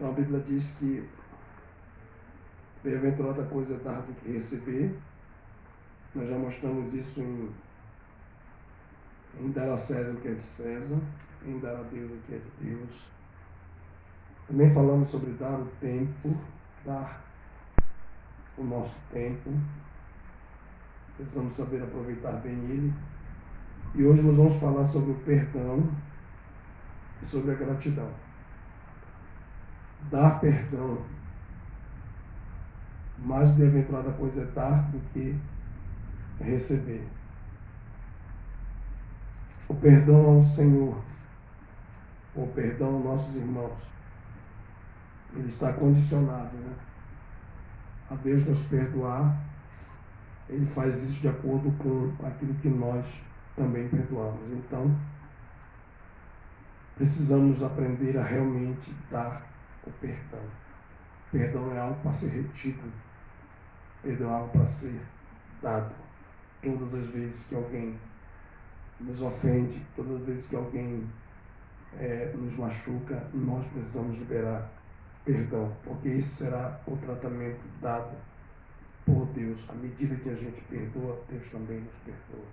Então a Bíblia diz que bem-aventurada coisa é dar do que receber. Nós já mostramos isso em dar a César o que é de César, em dar a Deus o que é de Deus. Também falamos sobre dar o tempo, dar o nosso tempo. Precisamos saber aproveitar bem ele. E hoje nós vamos falar sobre o perdão e sobre a gratidão. Dar perdão. Mais bem-aventurada coisa é dar do que receber. O perdão ao Senhor, o perdão aos nossos irmãos, ele está condicionado, né? A Deus nos perdoar, ele faz isso de acordo com aquilo que nós também perdoamos. Então, precisamos aprender a realmente dar o perdão. Perdão é algo para ser retido. Perdão é algo para ser dado. Todas as vezes que alguém nos ofende, todas as vezes que alguém nos machuca, nós precisamos liberar perdão, porque isso será o tratamento dado por Deus. À medida que a gente perdoa, Deus também nos perdoa.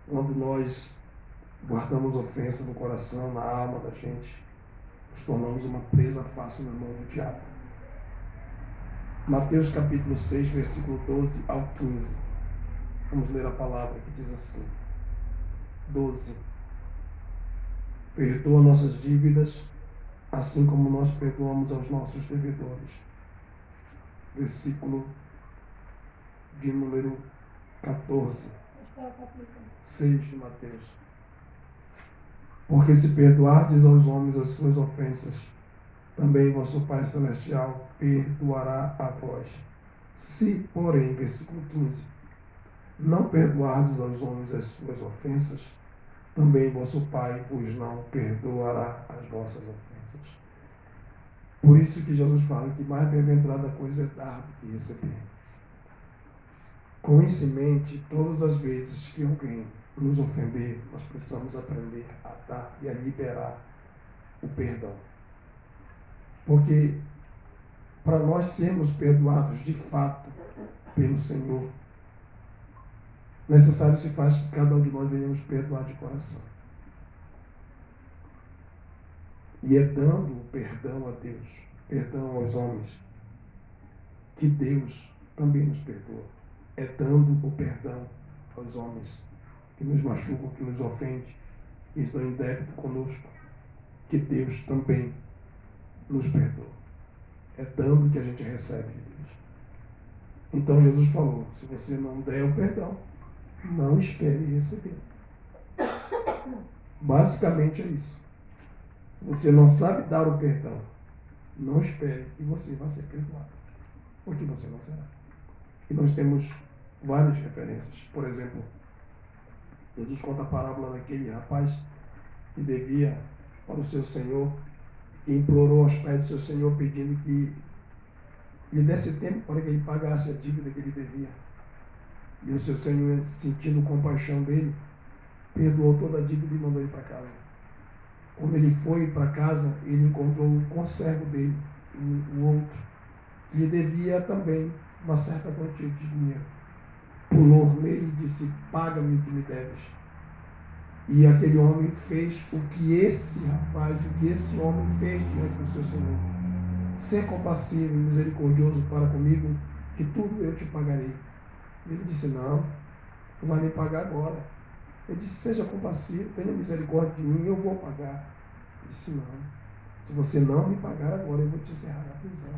Quando nós guardamos ofensa no coração, na alma da gente, nos tornamos uma presa fácil na mão do diabo. Mateus capítulo 6, versículo 12 ao 15. Vamos ler a palavra que diz assim. 12. Perdoa nossas dívidas, assim como nós perdoamos aos nossos devedores. Versículo de número 14. 6 de Mateus. Porque se perdoardes aos homens as suas ofensas, também vosso Pai Celestial perdoará a vós. Se, porém, versículo 15, não perdoardes aos homens as suas ofensas, também vosso Pai vos não perdoará as vossas ofensas. Por isso que Jesus fala que mais bem-aventurada coisa é dar do que receber. Com isso em mente, todas as vezes que alguém nos ofender, nós precisamos aprender a dar e a liberar o perdão. Porque para nós sermos perdoados de fato pelo Senhor, necessário se faz que cada um de nós venhamos perdoar de coração. E é dando o perdão a Deus, perdão aos homens, que Deus também nos perdoa. É dando o perdão aos homens que nos machucam, que nos ofendem, que estão em débito conosco, que Deus também nos perdoa. É dando que a gente recebe de Deus. Então Jesus falou, se você não der o perdão, não espere receber. Basicamente é isso. Se você não sabe dar o perdão, não espere que você vai ser perdoado, porque você não será. E nós temos várias referências. Por exemplo, Jesus conta a parábola daquele rapaz que devia para o seu senhor e implorou aos pés do seu senhor pedindo que lhe desse tempo para que ele pagasse a dívida que ele devia. E o seu senhor, sentindo compaixão dele, perdoou toda a dívida e mandou ele para casa. Quando ele foi para casa, ele encontrou o conservo dele, o outro, que lhe devia também uma certa quantia de dinheiro. Pulou nele e disse, paga-me o que me deves. E aquele homem fez o que esse rapaz, o que esse homem fez diante do seu Senhor. Ser compassivo e misericordioso para comigo, que tudo eu te pagarei. Ele disse, não, tu vai me pagar agora. Ele disse, seja compassivo, tenha misericórdia de mim, eu vou pagar. Ele disse, não, se você não me pagar agora, eu vou te encerrar na prisão.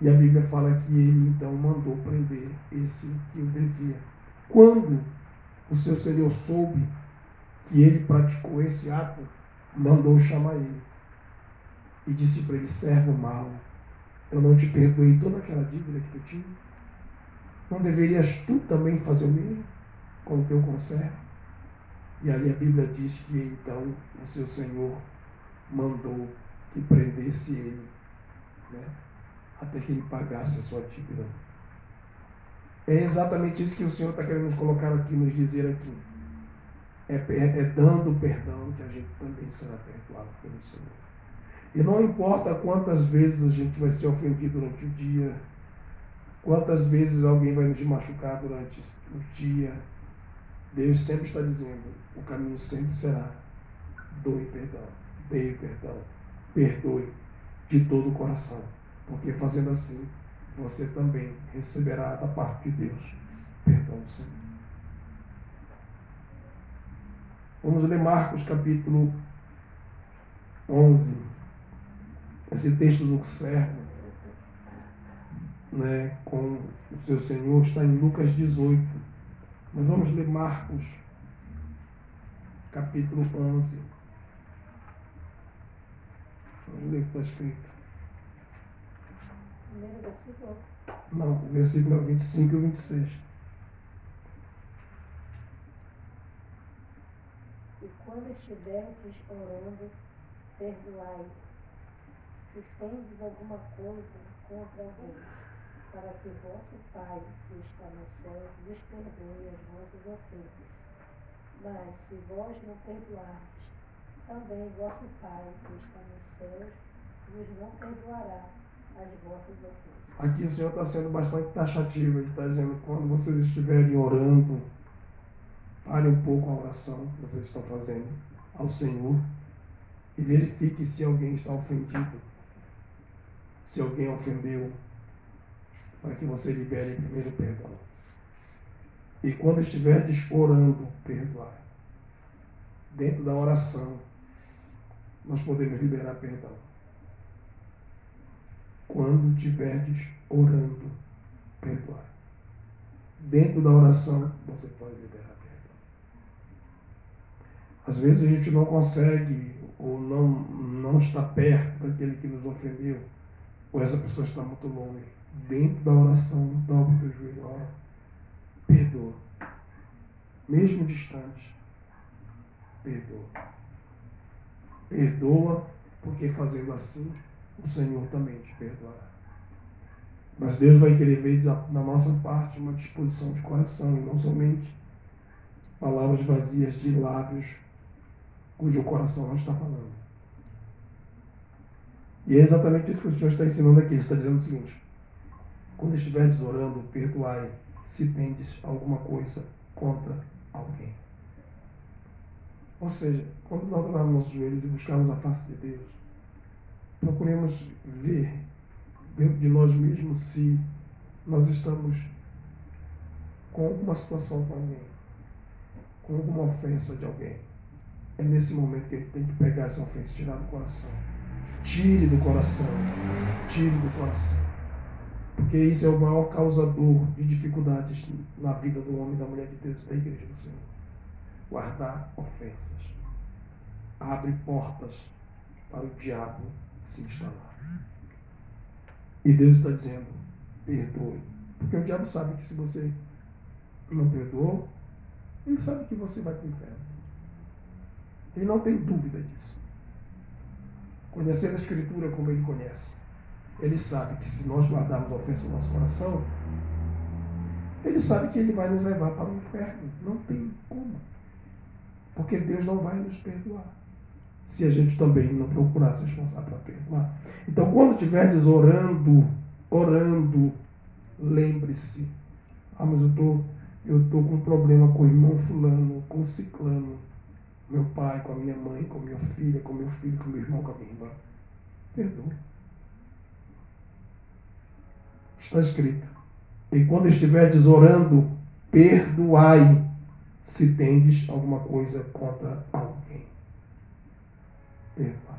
E a Bíblia fala que ele então mandou prender esse que o devia. Quando o seu senhor soube que ele praticou esse ato, mandou chamar ele. E disse para ele, servo mau, eu não te perdoei toda aquela dívida que tu tinha? Não deverias tu também fazer o mesmo com o teu conservo? E aí a Bíblia diz que então o seu senhor mandou que prendesse ele, né, até que ele pagasse a sua dívida. É exatamente isso que o Senhor está querendo nos colocar aqui, nos dizer aqui. É dando perdão que a gente também será perdoado pelo Senhor. E não importa quantas vezes a gente vai ser ofendido durante o dia, quantas vezes alguém vai nos machucar durante o dia, Deus sempre está dizendo, o caminho sempre será: doe perdão, dê perdão, perdoe de todo o coração. Porque fazendo assim, você também receberá da parte de Deus perdão do Senhor. Vamos ler Marcos capítulo 11. Esse texto do servo, né, com o seu Senhor está em Lucas 18. Mas vamos ler Marcos capítulo 11. Vamos ler o que está escrito. Primeiro versículo? Não, o versículo 25 e 26. E quando estiverdes orando, perdoai, se tendes alguma coisa contra alguém, para que vosso Pai, que está no céu, vos perdoe as vossas ofensas. Mas se vós não perdoardes, também vosso Pai, que está nos céus, vos não perdoará as vossas ofensas. Aqui o Senhor está sendo bastante taxativo. Ele está dizendo, quando vocês estiverem orando, pare um pouco a oração que vocês estão fazendo ao Senhor e verifique se alguém está ofendido, se alguém ofendeu, para que você libere primeiro perdão. E quando estiverdes orando, perdoai. Dentro da oração, nós podemos liberar perdão. Quando estiverdes orando, perdoai. Dentro da oração, você pode liberar perdão. Às vezes a gente não consegue ou não está perto daquele que nos ofendeu, ou essa pessoa está muito longe. Dentro da oração, dobra o teu joelho, ora, perdoa. Mesmo distante, perdoa. Perdoa, porque fazendo assim, o Senhor também te perdoará. Mas Deus vai querer ver da nossa parte uma disposição de coração, e não somente palavras vazias de lábios cujo coração não está falando. E é exatamente isso que o Senhor está ensinando aqui. Ele está dizendo o seguinte: quando estiveres orando, perdoai se tendes alguma coisa contra alguém. Ou seja, quando nós dobrarmos nossos joelhos e buscarmos a face de Deus, procuremos ver dentro de nós mesmos se nós estamos com alguma situação com alguém, com alguma ofensa de alguém. É nesse momento que a gente tem que pegar essa ofensa e tirar do coração. Tire do coração. Tire do coração. Porque isso é o maior causador de dificuldades na vida do homem e da mulher de Deus, da igreja do Senhor. Guardar ofensas. Abre portas para o diabo se instalar. E Deus está dizendo, perdoe. Porque o diabo sabe que se você não perdoou, ele sabe que você vai para o inferno. Ele não tem dúvida disso. Conhecendo a Escritura como ele conhece, ele sabe que se nós guardarmos a ofensa no nosso coração, ele sabe que ele vai nos levar para o inferno. Não tem como. Porque Deus não vai nos perdoar se a gente também não procurar se esforçar para perdoar. Então, quando estiverdes orando, lembre-se: ah, mas eu estou com um problema com o irmão fulano, com o ciclano, meu pai, com a minha mãe, com a minha filha, com meu filho, com meu irmão, com a minha irmã. Perdoa. Está escrito: e quando estiverdes orando, perdoai se tendes alguma coisa contra alguém. Perdoai.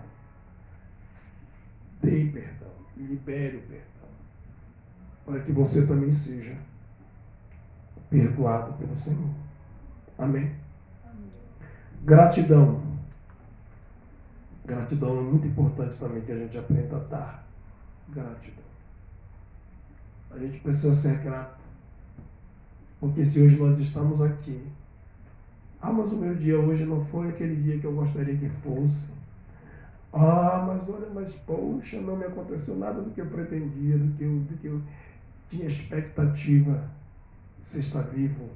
Dê perdão. Libere o perdão. Para que você também seja perdoado pelo Senhor. Amém? Amém. Gratidão. Gratidão é muito importante também que a gente aprenda a dar. Gratidão. A gente precisa ser grato. Porque se hoje nós estamos aqui, ah, mas o meu dia hoje não foi aquele dia que eu gostaria que fosse. Ah, mas olha, mas poxa, não me aconteceu nada do que eu pretendia, do que eu tinha expectativa. Você está vivo,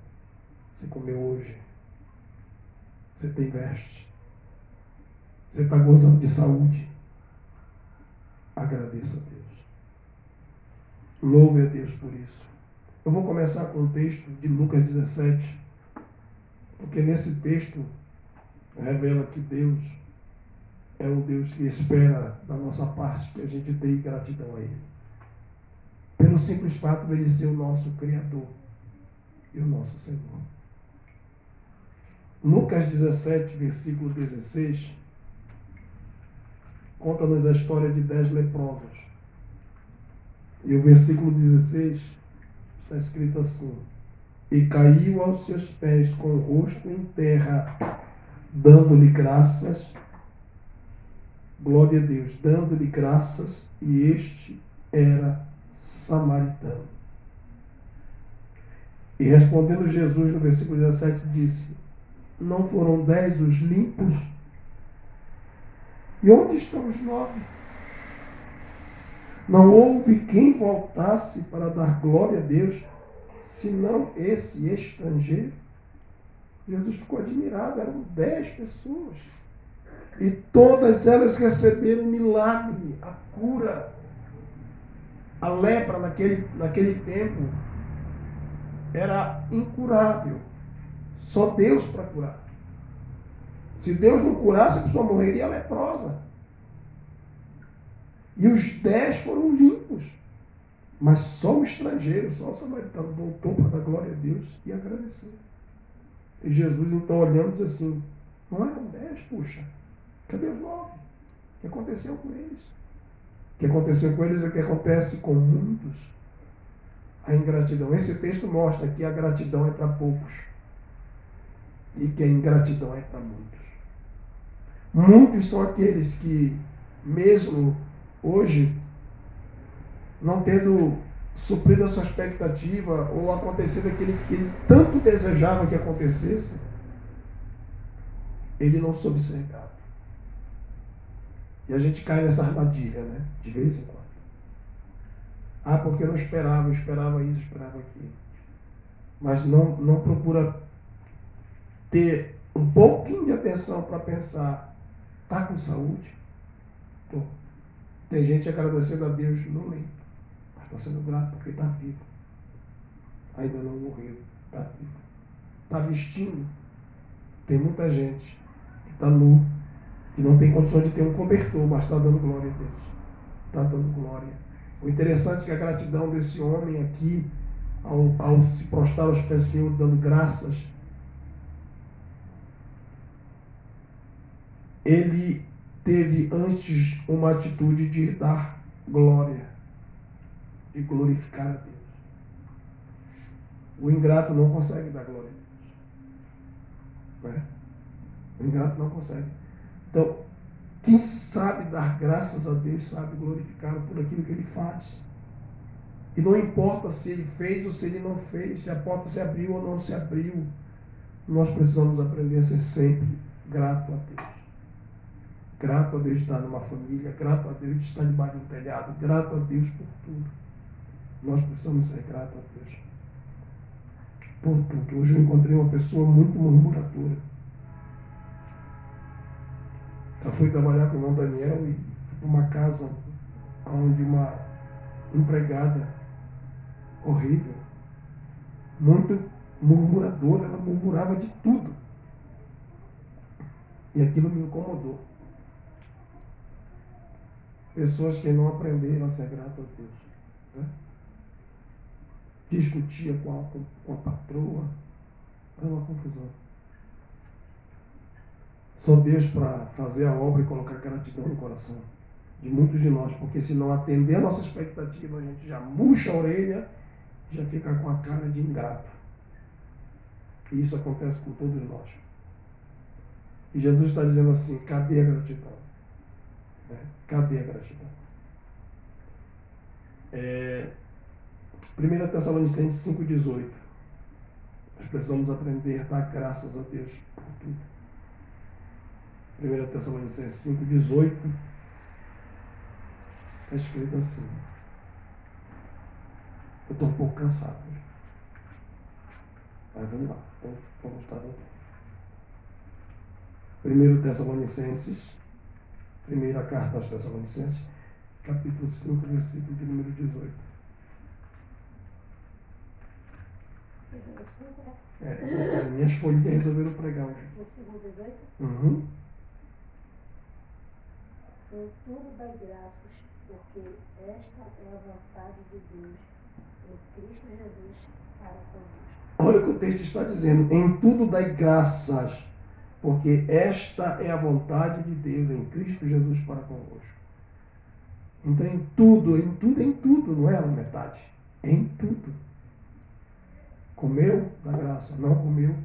você comeu hoje, você tem veste, você está gozando de saúde. agradeça a Deus. Louve a Deus por isso. Eu vou começar com o texto de Lucas 17, porque nesse texto revela que Deus é um Deus que espera da nossa parte que a gente dê gratidão a Ele. Pelo simples fato de Ele ser o nosso Criador e o nosso Senhor. Lucas 17, versículo 16, conta-nos a história de 10 leprosos. E o versículo 16 está escrito assim: e caiu aos seus pés com o rosto em terra, dando-lhe graças, glória a Deus, dando-lhe graças, e este era samaritano. E respondendo Jesus, no versículo 17, disse: não foram 10 os limpos? E onde estão os 9? Não houve quem voltasse para dar glória a Deus, senão esse estrangeiro? Jesus ficou admirado, eram 10 pessoas. E todas elas receberam milagre, a cura. A lepra naquele tempo era incurável. Só Deus para curar. Se Deus não curasse, a pessoa morreria leprosa. E os 10 foram limpos. Mas só o estrangeiro, só o samaritano voltou para dar glória a Deus e agradecer. E Jesus então olhando diz assim: não eram 10, puxa, cadê os 9? O que aconteceu com eles? O que aconteceu com eles é o que acontece com muitos. A ingratidão. Esse texto mostra que a gratidão é para poucos e que a ingratidão é para muitos. Muitos são aqueles que, mesmo hoje, não tendo suprido a sua expectativa ou acontecido aquilo que ele tanto desejava que acontecesse, ele não soube ser grato. E a gente cai nessa armadilha, né? De vez em quando. Ah, porque eu esperava isso, esperava aquilo. Mas não procura ter um pouquinho de atenção para pensar: está com saúde? Tô. Tem gente agradecendo a Deus no leito, mas está sendo grato porque está vivo. Ainda não morreu, está vivo. Está vestindo. Tem muita gente que está nu, que não tem condições de ter um cobertor, mas está dando glória a Deus. Está dando glória. O interessante é que a gratidão desse homem aqui, ao se prostrar aos pés do Senhor, dando graças, ele teve antes uma atitude de dar glória, de glorificar a Deus. O ingrato não consegue dar glória a Deus. Né? O ingrato não consegue. Então, quem sabe dar graças a Deus, sabe glorificá-lo por aquilo que ele faz. E não importa se ele fez ou se ele não fez, se a porta se abriu ou não se abriu, nós precisamos aprender a ser sempre grato a Deus. Grato a Deus de estar numa família, grato a Deus de estar debaixo de um telhado, grato a Deus por tudo. Nós precisamos ser gratos a Deus por tudo. Hoje eu encontrei uma pessoa muito murmuradora. Eu fui trabalhar com o irmão Daniel e fui para uma casa onde uma empregada horrível, muito murmuradora, ela murmurava de tudo. E aquilo me incomodou. Pessoas que não aprenderam a ser gratas a Deus. Né? Discutia com a patroa. Era uma confusão. Só Deus para fazer a obra e colocar gratidão no coração de muitos de nós, porque se não atender a nossa expectativa, a gente já murcha a orelha, já fica com a cara de ingrato. E isso acontece com todos nós. E Jesus está dizendo assim: cadê a gratidão? Né? Cadê a gratidão? 1 Tessalonicenses 5,18. Nós precisamos aprender a dar graças a Deus por tudo. 1 Tessalonicenses 5,18 está escrito assim. Eu estou um pouco cansado. Mas vamos lá. Vamos estar voltando. 1 Tessalonicenses, primeira carta aos Tessalonicenses, capítulo 5, versículo de número 18. As minhas folhas resolveram pregar hoje. Versículo 18. Uhum. Em tudo dai graças, porque esta é a vontade de Deus em Cristo Jesus para convosco. Olha o que o texto está dizendo. Em tudo dai graças, porque esta é a vontade de Deus em Cristo Jesus para convosco. Então, em tudo, não é a metade. Em tudo. Comeu, dá graça. Não comeu,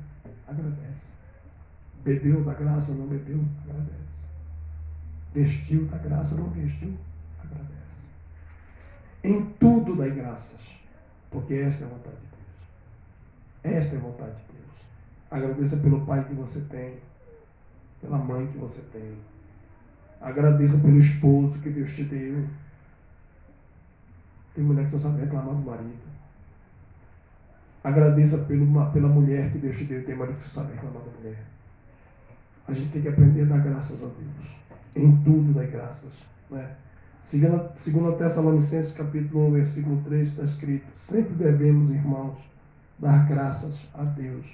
agradece. Bebeu, dá graça. Não bebeu, agradece. Vestiu, dá graça. Não vestiu, agradece. Em tudo dai graças, porque esta é a vontade de Deus. Esta é a vontade de Deus. Agradeça pelo pai que você tem, pela mãe que você tem. Agradeça pelo esposo que Deus te deu. Tem mulher que só sabe reclamar do marido. Agradeça pela mulher que Deus te deu. Tem marido que só sabe reclamar da mulher. A gente tem que aprender a dar graças a Deus. Em tudo dá graças. Né? Segundo Tessalonicenses capítulo 1, versículo 3, está escrito: sempre devemos, irmãos, dar graças a Deus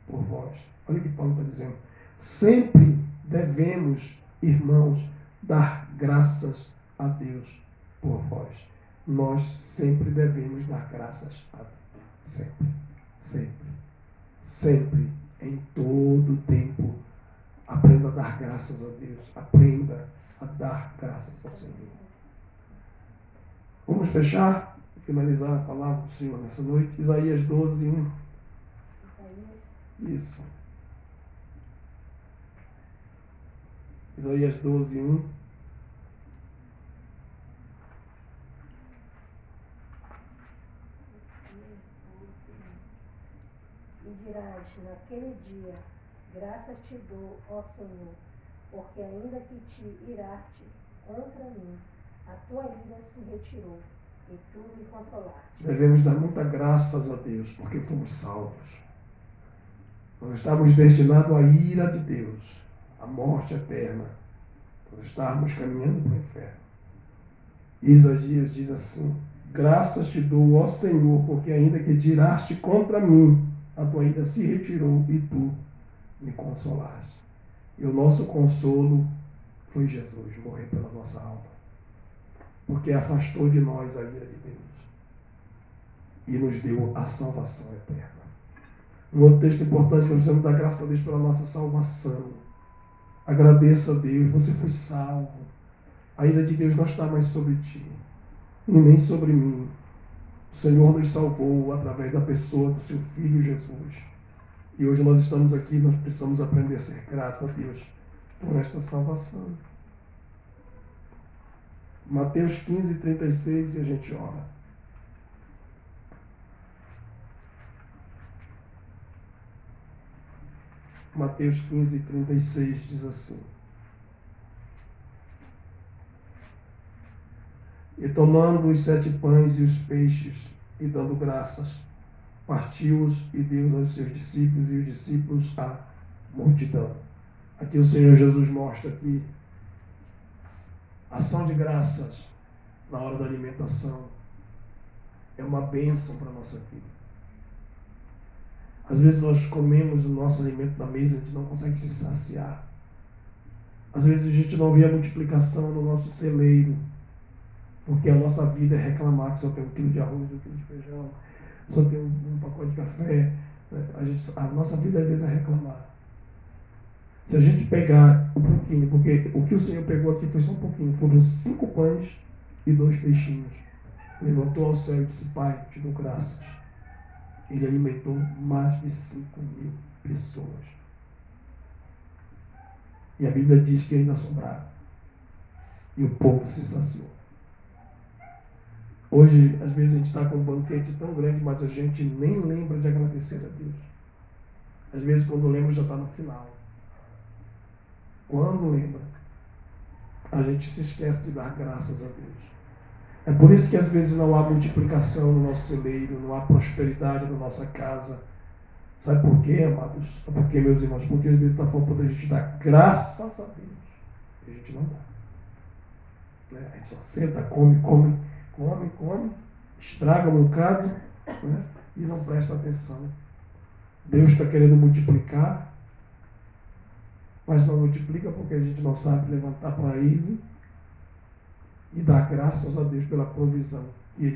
por vós. Olha o que Paulo está dizendo. Sempre devemos, irmãos, dar graças a Deus por vós. Nós sempre devemos dar graças a Deus. Sempre, sempre, sempre, em todo tempo. Aprenda a dar graças a Deus. Aprenda a dar graças ao Senhor. Vamos fechar, finalizar a palavra do Senhor nessa noite. Isaías 12, 1. Isso. Isaías 12, 1. E dirás, naquele dia, graças te dou, ó Senhor, porque ainda que te iraste contra mim, a tua ira se retirou, e tu me consolaste. Devemos dar muita graças a Deus, porque fomos salvos. Nós estávamos destinados à ira de Deus, à morte eterna. Nós estávamos caminhando para o inferno. Isaías diz assim: graças te dou, ó Senhor, porque ainda que te iraste contra mim, a tua ira se retirou e tu me consolaste. E o nosso consolo foi Jesus, morrer pela nossa alma. Porque afastou de nós a ira de Deus. E nos deu a salvação eterna. Um outro texto importante, nós precisamos dar graças a Deus pela nossa salvação. Agradeça a Deus, você foi salvo. A ira de Deus não está mais sobre ti, e nem sobre mim. O Senhor nos salvou através da pessoa do seu Filho Jesus. E hoje nós estamos aqui, nós precisamos aprender a ser grato a Deus por esta salvação. Mateus 15, 36, e a gente ora. Mateus 15, 36 diz assim: e tomando os 7 pães e os peixes, e dando graças, partiu-os e deu aos seus discípulos, e os discípulos à multidão. Aqui o Senhor Jesus mostra que a ação de graças na hora da alimentação é uma bênção para a nossa vida. Às vezes nós comemos o nosso alimento na mesa e a gente não consegue se saciar. Às vezes a gente não vê a multiplicação no nosso celeiro, porque a nossa vida é reclamar que só tem 1 quilo de arroz, 1 quilo de feijão, só tem um pacote de café. A nossa vida às vezes é reclamar. Se a gente pegar um pouquinho, porque o que o Senhor pegou aqui foi só um pouquinho, foram 5 pães e 2 peixinhos. Levantou ao céu e disse: Pai, te dou graças. Ele alimentou mais de 5.000 pessoas. E a Bíblia diz que ainda sobraram. E o povo se saciou. Hoje, às vezes, a gente está com um banquete tão grande, mas a gente nem lembra de agradecer a Deus. Às vezes, quando lembra, já está no final. Quando lembra, a gente se esquece de dar graças a Deus. É por isso que às vezes não há multiplicação no nosso celeiro, não há prosperidade na nossa casa. Sabe por quê, amados? Sabe por quê, meus irmãos? Porque às vezes está faltando a gente dar graças a Deus. E a gente não dá. Né? A gente só senta, come, estraga um bocado, né? E não presta atenção. Deus está querendo multiplicar, mas não multiplica porque a gente não sabe levantar para Ele e dar graças a Deus pela provisão que Ele